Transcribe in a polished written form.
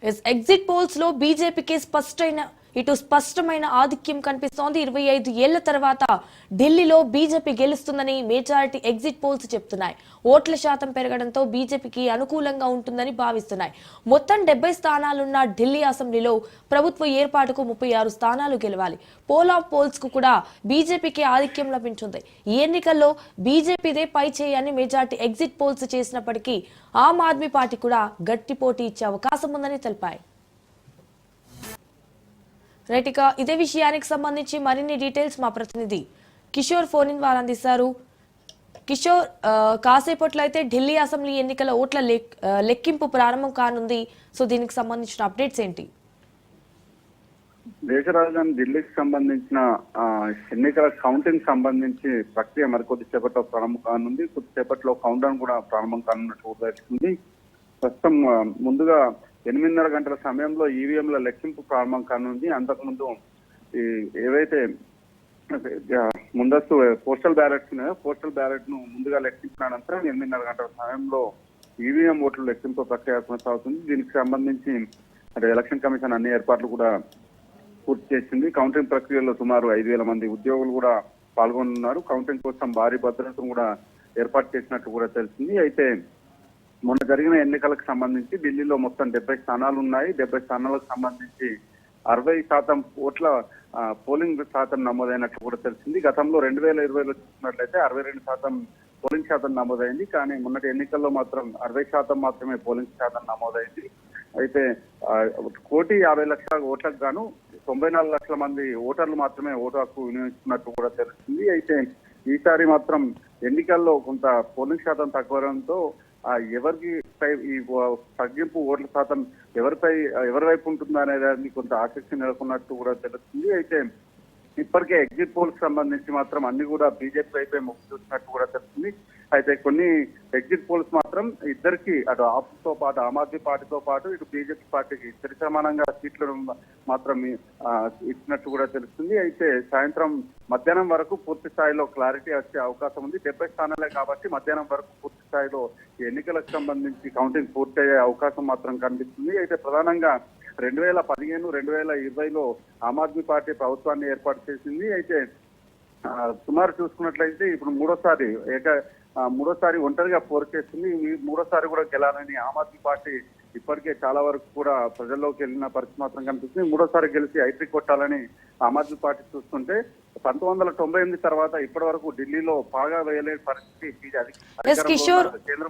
Exit polls లో బీజేపీకి స్పష్టమైన ఆధిక్యం కనిపిస్తోంది. 25 ఏళ్ల తర్వాత ఢిల్లీలో బీజేపీ గెలుస్తుందని మెజారిటీ ఎగ్జిట్ పోల్స్ చెప్తున్నాయి. ఓట్ల శాతం పెరగడంతో బీజేపీకి అనుకూలంగా ఉంటుందని భావిస్తున్నాయి. మొత్తం 70 స్థానాలున్న ఢిల్లీ అసెంబ్లీలో ప్రభుత్వ ఏర్పాటుకు 36 స్థానాలు గెలవాలి. పోల్ ఆఫ్ పోల్స్ కు కూడా బీజేపీకి ఆధిక్యం లభించింది. ఈ ఎన్నికల్లో బీజేపీదే పై చేయని మెజారిటీ ఎగ్జిట్ పోల్స్ చేసినప్పటికీ ఆమ్ ఆద్మీ పార్టీ కూడా గట్టి పోటీ ఇచ్చే అవకాశం ఉందని తెలిపాయి. రైట్, ఇక ఇదే విషయానికి సంబంధించి మరిన్ని డీటెయిల్స్ మా ప్రతినిధి కిషోర్ ఫోన్ ఇన్ వారు అందిస్తారు. కిషోర్, కాసేపట్లో అయితే ఢిల్లీ అసెంబ్లీ ఎన్నికల ఓట్ల లెక్కింపు ప్రారంభం కానుంది. సో దీనికి సంబంధించిన అప్డేట్స్ ఏంటి? దేశ రాజధాని ఢిల్లీకి సంబంధించిన ఎన్నికల కౌంటింగ్ సంబంధించి ప్రక్రియ మరికొద్దిసేపట్లో ప్రారంభం కానుంది. కొద్దిసేపట్లో కౌంట్ డౌన్ కూడా ప్రారంభం కానున్నట్టు తెలుస్తుంది. ప్రస్తుతం ముందుగా 8:30 గంటల సమయంలో ఈవీఎంల లెక్కింపు ప్రారంభం కానుంది. అంతకుముందు ఏవైతే ముందస్తు పోస్టల్ బ్యాలెట్స్ ఉన్నాయో పోస్టల్ బ్యాలెట్ ను ముందుగా లెక్కించిన అనంతరం 8:30 గంటల సమయంలో ఈవీఎం ఓట్ల లెక్కింపు ప్రక్రియ కొనసాగుతుంది. దీనికి సంబంధించి ఎలక్షన్ కమిషన్ అన్ని ఏర్పాట్లు కూడా పూర్తి చేసింది. కౌంటింగ్ ప్రక్రియలో సుమారు 5,000 మంది ఉద్యోగులు కూడా పాల్గొనున్నారు. కౌంటింగ్ కోసం భారీ భద్రతను కూడా ఏర్పాటు చేసినట్టు కూడా తెలిసింది. అయితే మొన్న జరిగిన ఎన్నికలకు సంబంధించి ఢిల్లీలో మొత్తం 70 స్థానాలు ఉన్నాయి. 70 స్థానాలకు సంబంధించి 60% ఓట్ల పోలింగ్ శాతం నమోదైనట్లు కూడా తెలిసింది. గతంలో 2020లో చూసినట్లయితే 62% పోలింగ్ శాతం నమోదైంది. కానీ మొన్నటి ఎన్నికల్లో మాత్రం 60% మాత్రమే పోలింగ్ శాతం నమోదైంది. అయితే 1,50,00,000 ఓట్లకు గాను 94 లక్షల మంది ఓటర్లు మాత్రమే ఓటు హక్కు వినియోగించుకున్నట్టు కూడా తెలుస్తుంది. అయితే ఈసారి మాత్రం ఎన్నికల్లో కొంత పోలింగ్ శాతం తక్కువడంతో ఎవరికి ఈ తగ్గింపు ఓట్ల శాతం ఎవరి వైపు ఉంటుందా అనే దాన్ని కొంత ఆసక్తి నెలకొన్నట్టు కూడా తెలుస్తుంది. అయితే ఇప్పటికే ఎగ్జిట్ పోల్స్ సంబంధించి మాత్రం అన్ని కూడా బీజేపీ వైపే మొగ్గు చూసినట్టు కూడా తెలుస్తుంది. అయితే కొన్ని ఎగ్జిట్ పోల్స్ మాత్రం ఇద్దరికి అటు ఆప్ తో పాటు ఆమ్ ఆద్మీ పార్టీతో పాటు ఇటు బీజేపీ పార్టీకి సరి సమానంగా సీట్లు మాత్రం ఇచ్చినట్టు కూడా తెలుస్తుంది. అయితే సాయంత్రం మధ్యాహ్నం వరకు పూర్తి స్థాయిలో క్లారిటీ వచ్చే అవకాశం ఉంది. 70 స్థానాలే కాబట్టి మధ్యాహ్నం వరకు పూర్తి స్థాయిలో ఎన్నికలకు సంబంధించి కౌంటింగ్ పూర్తి అయ్యే అవకాశం మాత్రం కనిపిస్తుంది. అయితే ప్రధానంగా 2015, 2020లో ఆమ్ ఆద్మీ పార్టీ ప్రభుత్వాన్ని ఏర్పాటు చేసింది. అయితే సుమారు చూసుకున్నట్లయితే ఇప్పుడు మూడోసారి ఒంటరిగా పోరు చేస్తుంది. మూడోసారి కూడా గెలాలని ఆమ్ ఆద్మీ పార్టీ ఇప్పటికే చాలా వరకు కూడా ప్రజల్లోకి వెళ్ళిన పరిస్థితి మాత్రం కనిపిస్తుంది. మూడోసారి గెలిచి ఐట్రిక్ కొట్టాలని ఆమ్ ఆద్మీ పార్టీ చూస్తుంటే 1998 తర్వాత ఇప్పటి వరకు ఢిల్లీలో బాగా వేయలేని పరిస్థితి కేంద్ర